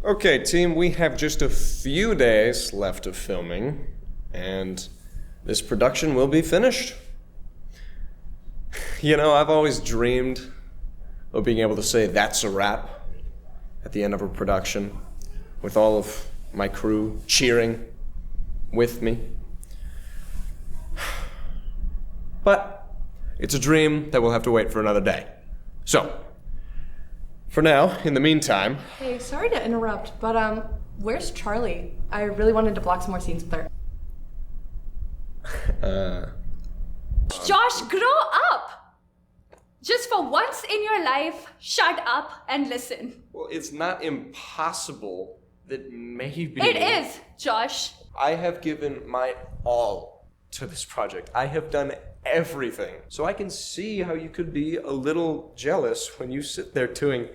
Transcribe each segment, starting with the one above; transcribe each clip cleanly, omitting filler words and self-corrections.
Okay, team, we have just a few days left of filming, and this production will be finished. You know, I've always dreamed of being able to say that's a wrap at the end of a production, with all of my crew cheering with me. But it's a dream that we'll have to wait for another day. So, for now, in the meantime... Hey, sorry to interrupt, but where's Charlie? I really wanted to block some more scenes with her. Josh, grow up! Just for once in your life, shut up and listen. Well, it's not impossible that maybe... It is, Josh. I have given my all to this project. I have done everything. So I can see how you could be a little jealous when you sit there doing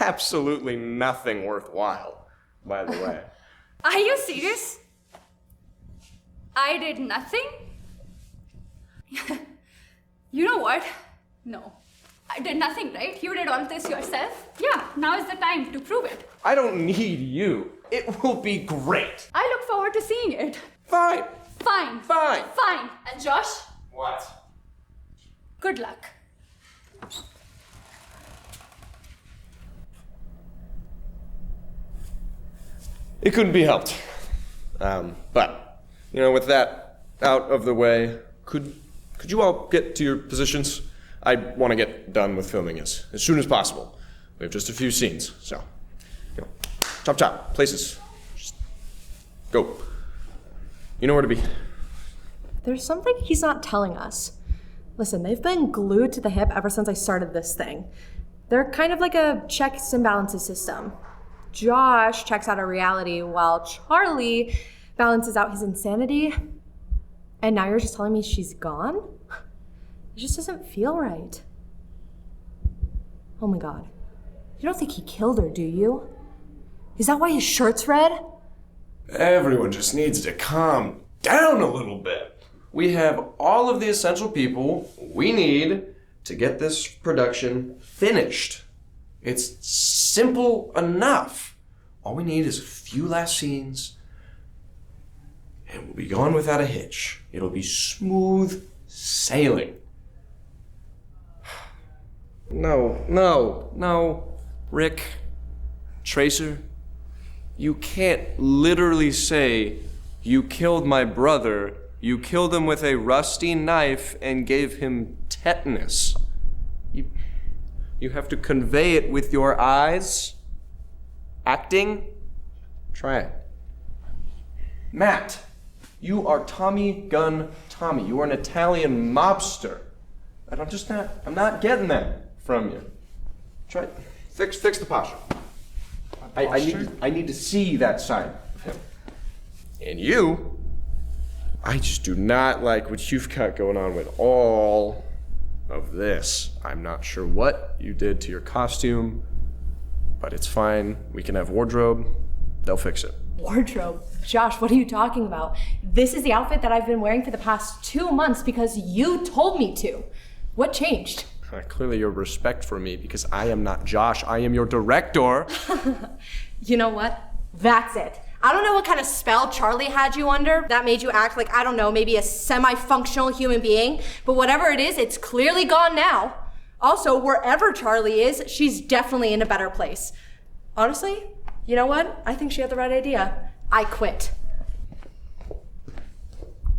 absolutely nothing worthwhile, by the way. Are you serious? I did nothing? You know what? No. I did nothing, right? You did all this yourself? Yeah, now is the time to prove it. I don't need you. It will be great. I look forward to seeing it. Fine. Fine. Fine. Fine. And Josh? What? Good luck. It couldn't be helped. But, you know, with that out of the way, could you all get to your positions? I want to get done with filming as soon as possible. We have just a few scenes, so, you know, chop chop, places. Just go. You know where to be. There's something he's not telling us. Listen, they've been glued to the hip ever since I started this thing. They're kind of like a checks and balances system. Josh checks out our reality while Charlie balances out his insanity. And now you're just telling me she's gone? It just doesn't feel right. Oh my God. You don't think he killed her, do you? Is that why his shirt's red? Everyone just needs to calm down a little bit. We have all of the essential people we need to get this production finished. It's simple enough. All we need is a few last scenes, and we'll be gone without a hitch. It'll be smooth sailing. No, Rick, Tracer, you can't literally say, you killed my brother, you killed him with a rusty knife and gave him tetanus. You have to convey it with your eyes. Acting? Try it. Matt, you are Tommy Gun Tommy. You are an Italian mobster. And I'm not getting that from you. Try it. Fix the posture. I need to see that side of him. And you, I just do not like what you've got going on with all of this. I'm not sure what you did to your costume, but it's fine. We can have wardrobe. They'll fix it. Wardrobe? Josh, what are you talking about? This is the outfit that I've been wearing for the past 2 months because you told me to. What changed? Clearly your respect for me, because I am not Josh. I am your director. You know what? That's it. I don't know what kind of spell Charlie had you under that made you act like, I don't know, maybe a semi-functional human being. But whatever it is, it's clearly gone now. Also, wherever Charlie is, she's definitely in a better place. Honestly, you know what? I think she had the right idea. I quit.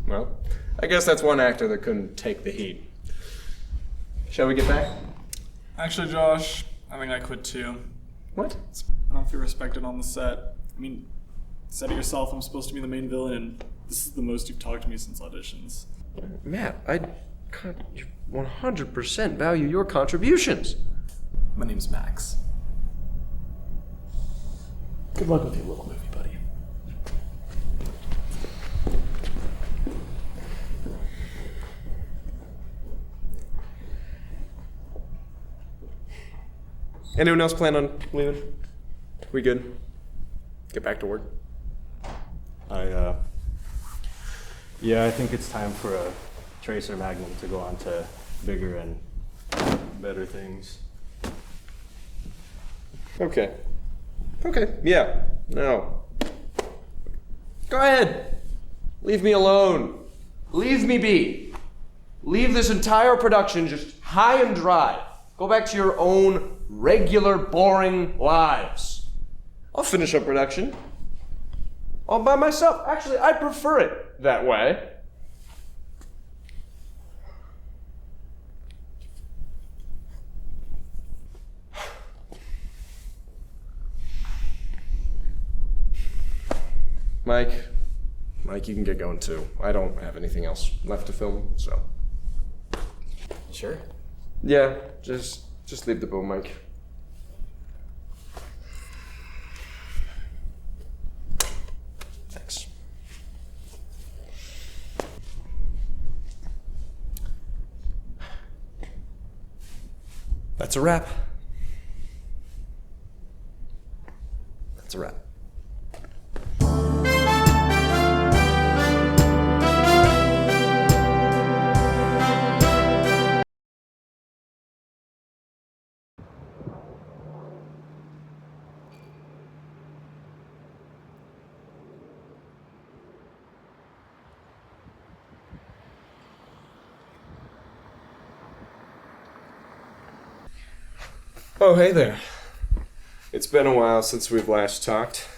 Well, I guess that's one actor that couldn't take the heat. Shall we get back? Actually, Josh, I think I quit too. What? I don't feel respected on the set. I mean, said it yourself, I'm supposed to be the main villain, and this is the most you've talked to me since auditions. Matt, I 100% value your contributions. My name's Max. Good luck with your little movie, buddy. Anyone else plan on leaving? We good? Get back to work? Yeah, I think it's time for a Tracer Magnum to go on to bigger and better things. Okay. Okay, yeah, no. Go ahead. Leave me alone. Leave me be. Leave this entire production just high and dry. Go back to your own regular, boring lives. I'll finish up production. All by myself. Actually, I prefer it that way. Mike, you can get going too. I don't have anything else left to film, so. Sure. Yeah, just leave the boom, Mike. Thanks. That's a wrap. That's a wrap. Oh, hey there. It's been a while since we've last talked,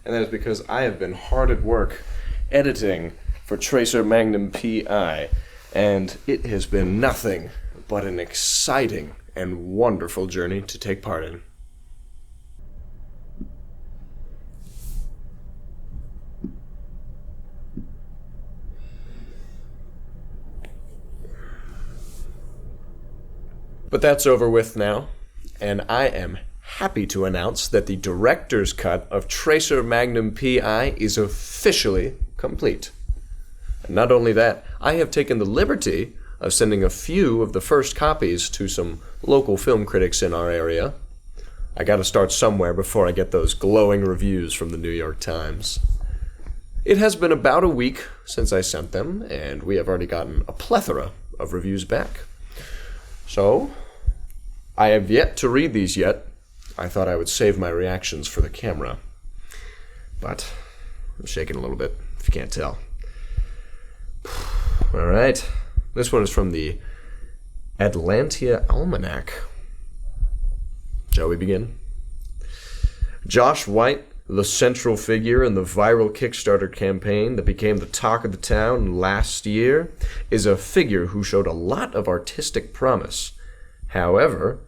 and that is because I have been hard at work editing for Tracer Magnum PI, and it has been nothing but an exciting and wonderful journey to take part in. But that's over with now, and I am happy to announce that the director's cut of Tracer Magnum PI is officially complete. And not only that, I have taken the liberty of sending a few of the first copies to some local film critics in our area. I gotta start somewhere before I get those glowing reviews from the New York Times. It has been about a week since I sent them, and we have already gotten a plethora of reviews back. So, I have yet to read these yet. I thought I would save my reactions for the camera. But I'm shaking a little bit, if you can't tell. All right. This one is from the Atlantia Almanac. Shall we begin? Josh White, the central figure in the viral Kickstarter campaign that became the talk of the town last year, is a figure who showed a lot of artistic promise. However,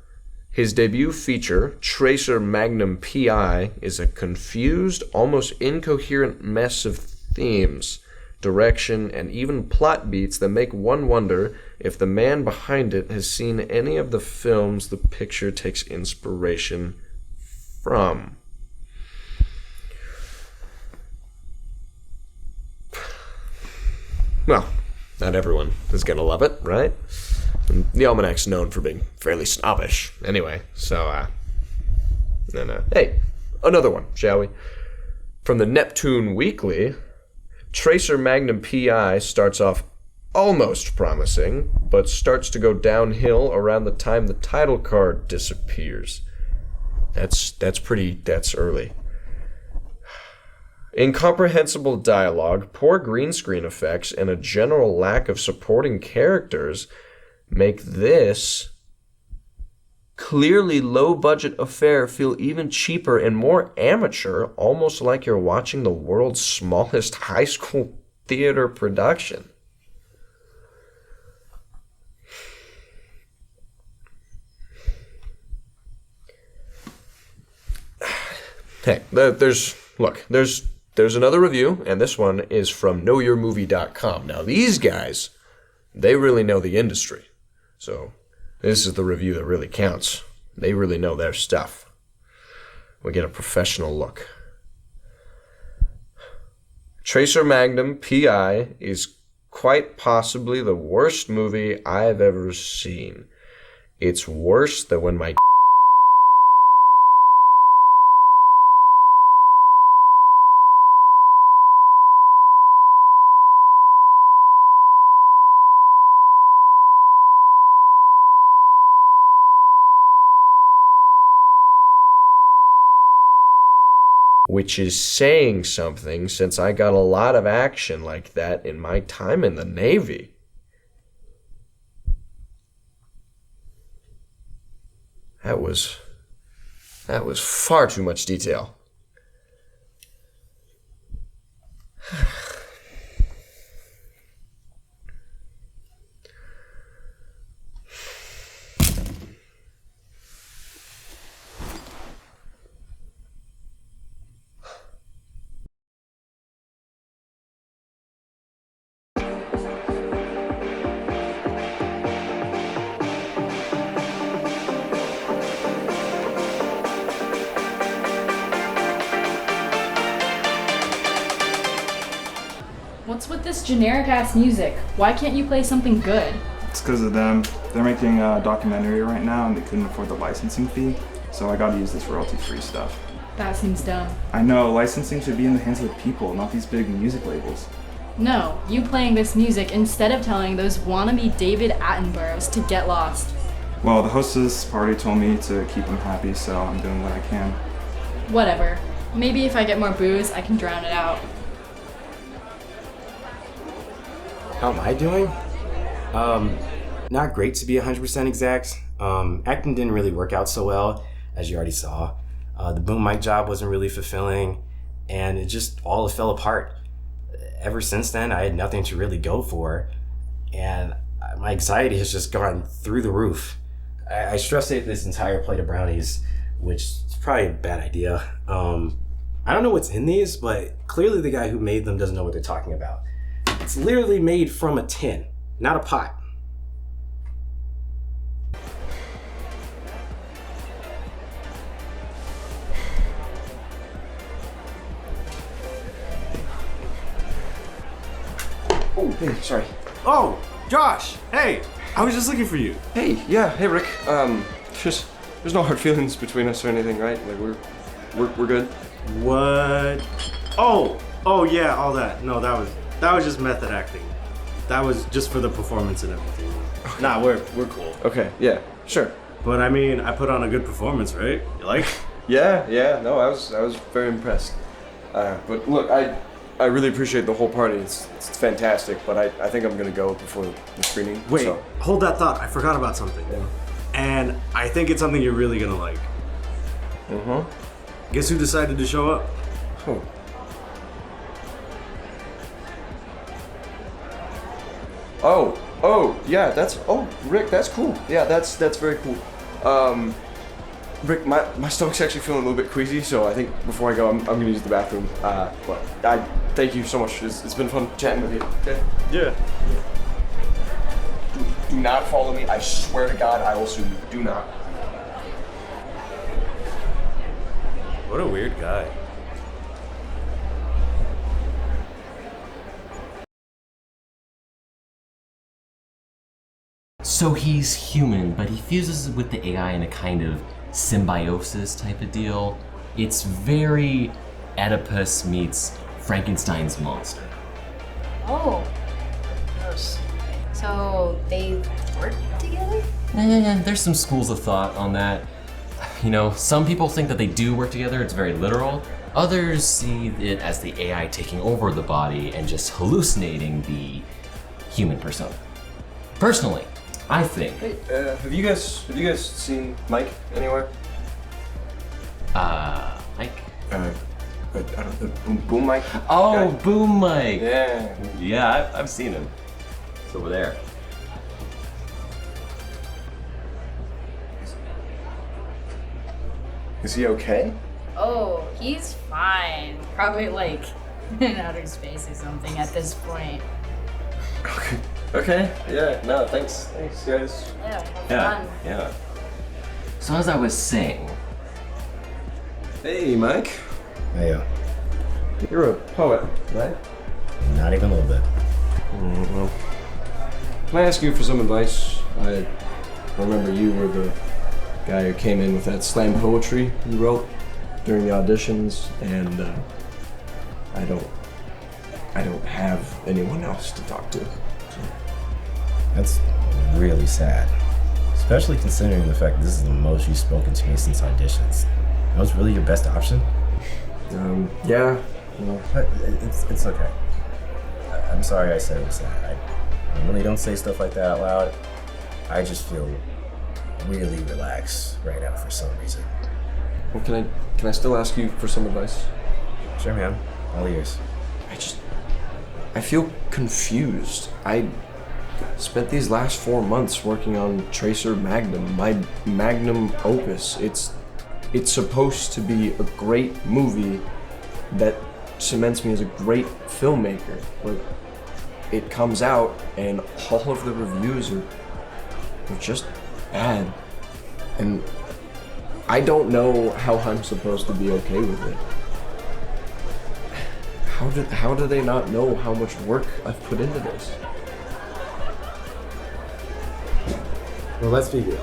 his debut feature, Tracer Magnum PI, is a confused, almost incoherent mess of themes, direction, and even plot beats that make one wonder if the man behind it has seen any of the films the picture takes inspiration from. Well, not everyone is going to love it, right? And the Almanac's known for being fairly snobbish, anyway, so, Hey, another one, shall we? From the Neptune Weekly, Tracer Magnum PI starts off almost promising, but starts to go downhill around the time the title card disappears. That's early. Incomprehensible dialogue, poor green screen effects, and a general lack of supporting characters make this clearly low-budget affair feel even cheaper and more amateur, almost like you're watching the world's smallest high school theater production. Hey, there's another review, and this one is from knowyourmovie.com. Now, these guys, they really know the industry. So, this is the review that really counts. They really know their stuff. We get a professional look. Tracer Magnum PI is quite possibly the worst movie I've ever seen. It's worse than when my which is saying something since I got a lot of action like that in my time in the Navy. That was far too much detail. What's with this generic ass music? Why can't you play something good? It's because of them. They're making a documentary right now and they couldn't afford the licensing fee, so I gotta use this royalty-free stuff. That seems dumb. I know, licensing should be in the hands of the people, not these big music labels. No, you playing this music instead of telling those wannabe David Attenboroughs to get lost. Well, the host of this party told me to keep them happy, so I'm doing what I can. Whatever. Maybe if I get more booze, I can drown it out. How am I doing? Not great to be 100% exact. Acting didn't really work out so well, as you already saw. The boom mic job wasn't really fulfilling, and it just all fell apart. Ever since then, I had nothing to really go for, and my anxiety has just gone through the roof. I stress ate this entire plate of brownies, which is probably a bad idea. I don't know what's in these, but clearly the guy who made them doesn't know what they're talking about. It's literally made from a tin, not a pot. Oh, hey, sorry. Oh, Josh! Hey, I was just looking for you. Hey, yeah, hey Rick. Just there's no hard feelings between us or anything, right? Like we're good. What? Oh yeah, all that. No, that was just method acting. That was just for the performance and everything. Nah, we're cool. Okay, yeah, sure. But I mean, I put on a good performance, right? You like? Yeah, no, I was very impressed. But look, I really appreciate the whole party. It's fantastic, but I think I'm gonna go before the screening. Wait, so. hold that thought. I forgot about something. Yeah. And I think it's something you're really gonna like. Guess who decided to show up? Oh. Oh, yeah, Rick, that's cool. Yeah, that's very cool. Rick, my stomach's actually feeling a little bit queasy, so I think before I go, I'm gonna use the bathroom. But I thank you so much. It's been fun chatting with you. Okay? Yeah. Do not follow me. I swear to God, I will sue you. Do not. What a weird guy. So he's human, but he fuses with the AI in a kind of symbiosis type of deal. It's very Oedipus meets Frankenstein's monster. Oh, gross. So they work together? There's some schools of thought on that. You know, some people think that they do work together, it's very literal. Others see it as the AI taking over the body and just hallucinating the human persona. Personally, I think. Hey, have you guys seen Mike anywhere? Mike? I don't know, Boom Mike? Oh, Yeah. Boom Mike! Yeah. Yeah, I've seen him. It's over there. Is he okay? Oh, he's fine. Probably like in outer space or something at this point. Okay. Yeah. No. Thanks, guys. Yeah, have Yeah, fun. yeah. So as I was saying, Hey, Mike. Hey, You're a poet, right? not even a little bit. Well, can I ask you for some advice? I remember you were the guy who came in with that slam poetry you wrote during the auditions, and I don't have anyone else to talk to. So. That's really sad. Especially considering the fact this is the most you've spoken to me since auditions. That was really your best option? Yeah, you know. But it's okay. I'm sorry I said it was that. I really don't say stuff like that out loud. I just feel really relaxed right now for some reason. Well, can I still ask you for some advice? Sure, man. All ears. I feel confused. I spent these last 4 months working on Tracer Magnum, my magnum opus. It's supposed to be a great movie that cements me as a great filmmaker. But it comes out and all of the reviews are just bad. And I don't know how I'm supposed to be okay with it. How do they not know how much work I've put into this? Well, let's be real.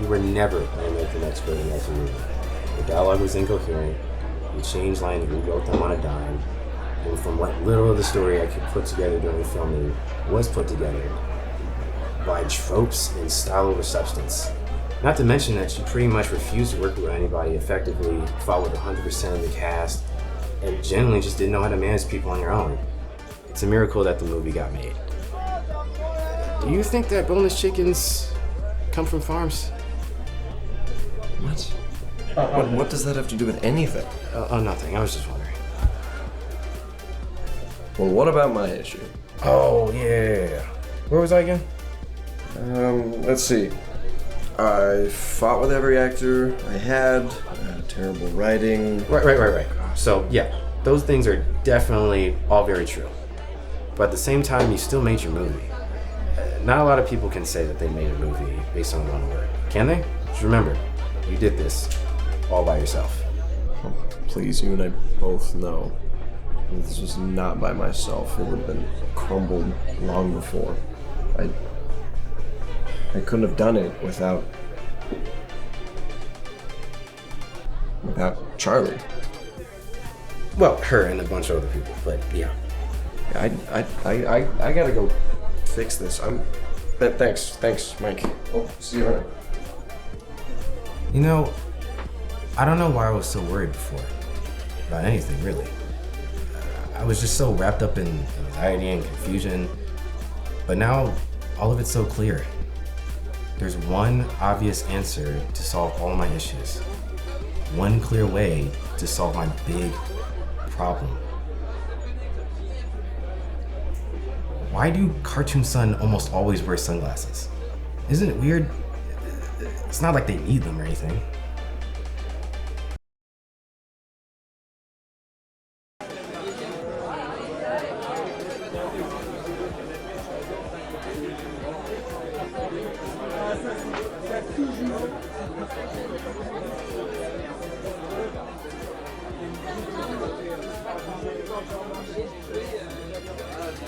We were never going to make the next version of the movie. The dialogue was incoherent. We changed lines, rewrote them on a dime. And from what little of the story I could put together during filming was put together by tropes and style over substance. Not to mention that she pretty much refused to work with anybody effectively, fought with 100% of the cast, and generally just didn't know how to manage people on your own. It's a miracle that the movie got made. Do you think that boneless chickens come from farms? What? What does that have to do with anything? Nothing. I was just wondering. Well, what about my issue? Oh, yeah. Where was I again? Let's see. I fought with every actor I had, terrible writing. Right. So, yeah, those things are definitely all very true. But at the same time, you still made your movie. Not a lot of people can say that they made a movie based on one word. Can they? Just remember, you did this all by yourself. Oh, please, you and I both know this was not by myself. It would have been crumbled long before. I couldn't have done it without Charlie. Well, her and a bunch of other people, but yeah. I gotta go fix this. Thanks, Mike. Oh, see you later. You know, I don't know why I was so worried before about anything, really. I was just so wrapped up in anxiety and confusion, but now all of it's so clear. There's one obvious answer to solve all my issues. One clear way to solve my big problem. Why do Cartoon Sun almost always wear sunglasses? Isn't it weird? It's not like they need them or anything.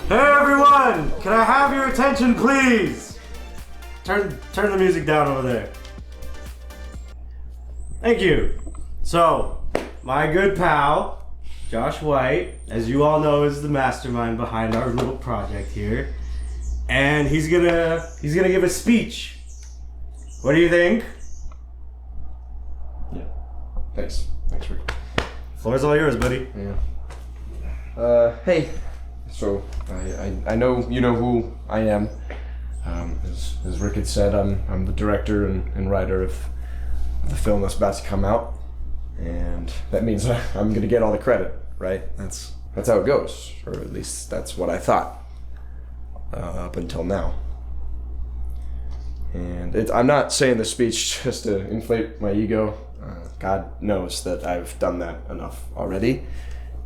Hey everyone! Can I have your attention, please? Turn the music down over there. Thank you. So, my good pal, Josh White, as you all know, is the mastermind behind our little project here. And he's gonna give a speech. What do you think? Yeah. Thanks, Rick. Floor's all yours, buddy. Yeah. Hey. So, I know you know who I am. As Rick had said, I'm the director and writer of the film that's about to come out, and that means I'm gonna get all the credit, right? That's how it goes, or at least that's what I thought up until now. And I'm not saying this speech just to inflate my ego. God knows that I've done that enough already,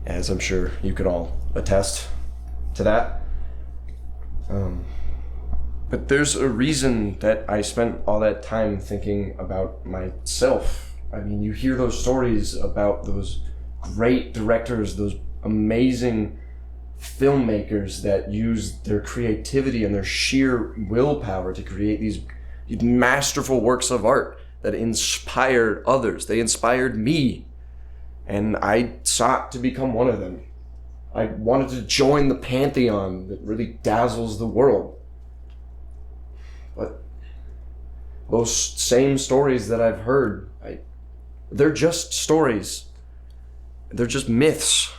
as I'm sure you could all attest to that. But there's a reason that I spent all that time thinking about myself. I mean, you hear those stories about those great directors, those amazing filmmakers that use their creativity and their sheer willpower to create these masterful works of art that inspired others. They inspired me, and I sought to become one of them. I wanted to join the pantheon that really dazzles the world. But those same stories that I've heard, they're just stories. They're just myths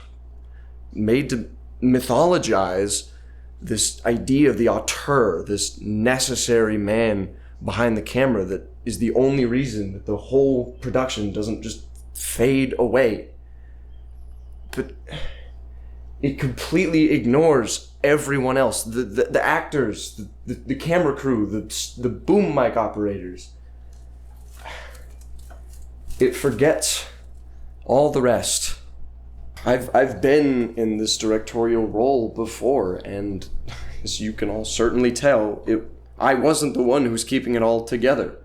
made to mythologize this idea of the auteur, this necessary man behind the camera that is the only reason that the whole production doesn't just fade away. But it completely ignores everyone else, the actors, the camera crew, the boom mic operators. It forgets all the rest. I've been in this directorial role before, and as you can all certainly tell, I wasn't the one who was keeping it all together.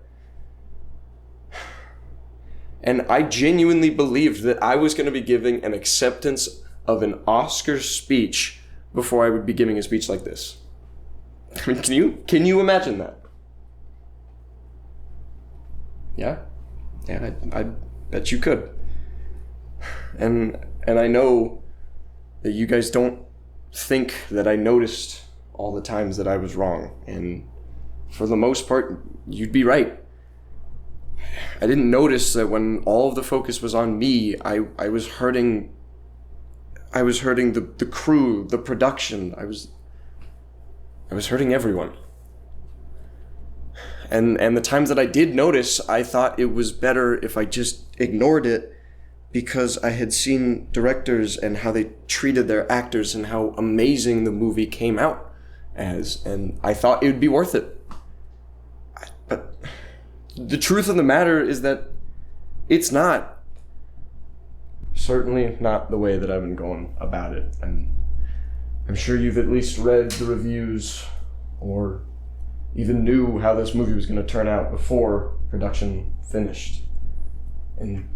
And I genuinely believed that I was going to be giving an acceptance of an Oscar speech before I would be giving a speech like this. I mean, can you imagine that? Yeah, I bet you could. And I know that you guys don't think that I noticed all the times that I was wrong, and for the most part, you'd be right. I didn't notice that when all of the focus was on me, I was hurting the crew, the production. I was hurting everyone. And the times that I did notice, I thought it was better if I just ignored it, because I had seen directors and how they treated their actors and how amazing the movie came out as, and I thought it would be worth it. But the truth of the matter is that it's not. Certainly not the way that I've been going about it. And I'm sure you've at least read the reviews or even knew how this movie was going to turn out before production finished. And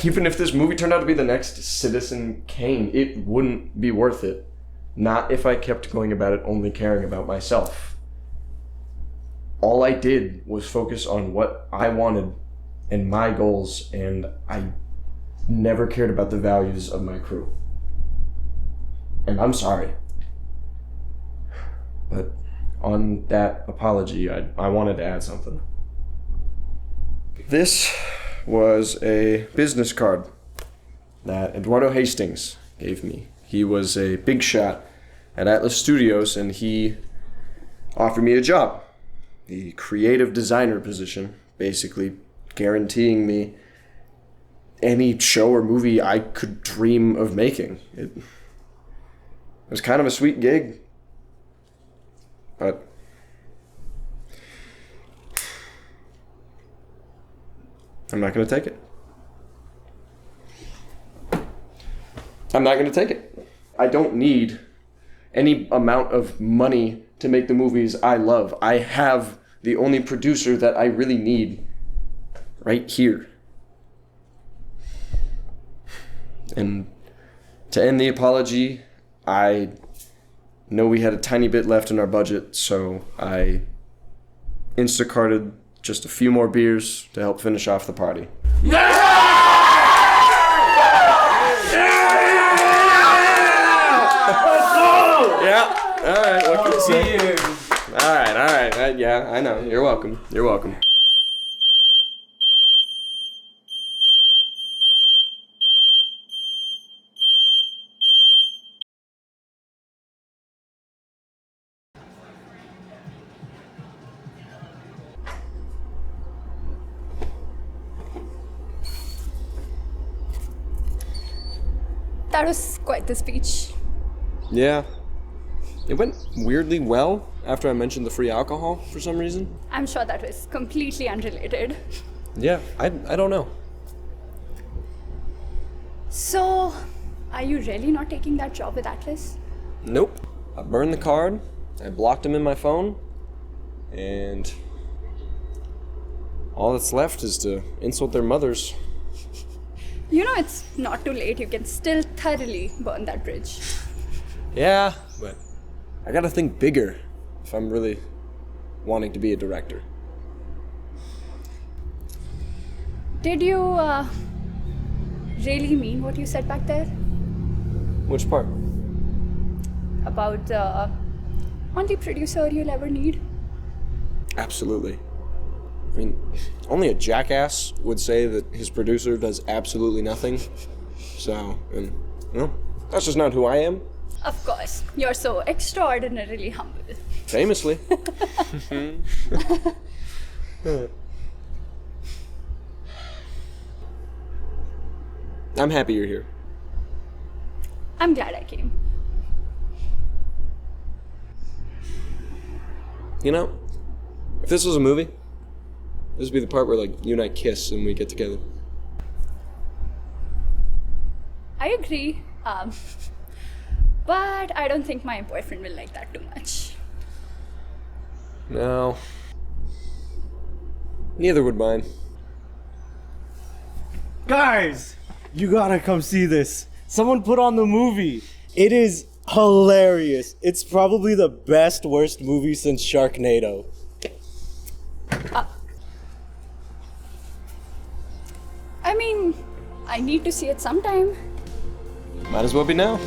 even if this movie turned out to be the next Citizen Kane, it wouldn't be worth it. Not if I kept going about it only caring about myself. All I did was focus on what I wanted and my goals, and I never cared about the values of my crew. And I'm sorry. But on that apology, I wanted to add something. This was a business card that Eduardo Hastings gave me. He was a big shot at Atlas Studios, and he offered me a job, the creative designer position, basically guaranteeing me any show or movie I could dream of making. It was kind of a sweet gig, but I'm not going to take it. I'm not going to take it. I don't need any amount of money to make the movies I love. I have the only producer that I really need right here. And to end the apology, I know we had a tiny bit left in our budget, so I Instacarted just a few more beers to help finish off the party. Yeah! Yeah. All right. What can I say? All right. Yeah, I know. You're welcome. You're welcome. That was quite the speech. Yeah. It went weirdly well after I mentioned the free alcohol for some reason. I'm sure that was completely unrelated. Yeah, I don't know. So, are you really not taking that job with Atlas? Nope. I burned the card, I blocked him in my phone, and all that's left is to insult their mothers. You know it's not too late. You can still thoroughly burn that bridge. Yeah, but I gotta think bigger if I'm really wanting to be a director. Did you really mean what you said back there? Which part? About the only producer you'll ever need? Absolutely. I mean, only a jackass would say that his producer does absolutely nothing. So, and, that's just not who I am. Of course, you're so extraordinarily humble. Famously. I'm happy you're here. I'm glad I came. You know, if this was a movie, this would be the part where, like, you and I kiss and we get together. I agree. But I don't think my boyfriend will like that too much. No. Neither would mine. Guys, you gotta come see this. Someone put on the movie. It is hilarious. It's probably the best, worst movie since Sharknado. I mean, I need to see it sometime. Might as well be now.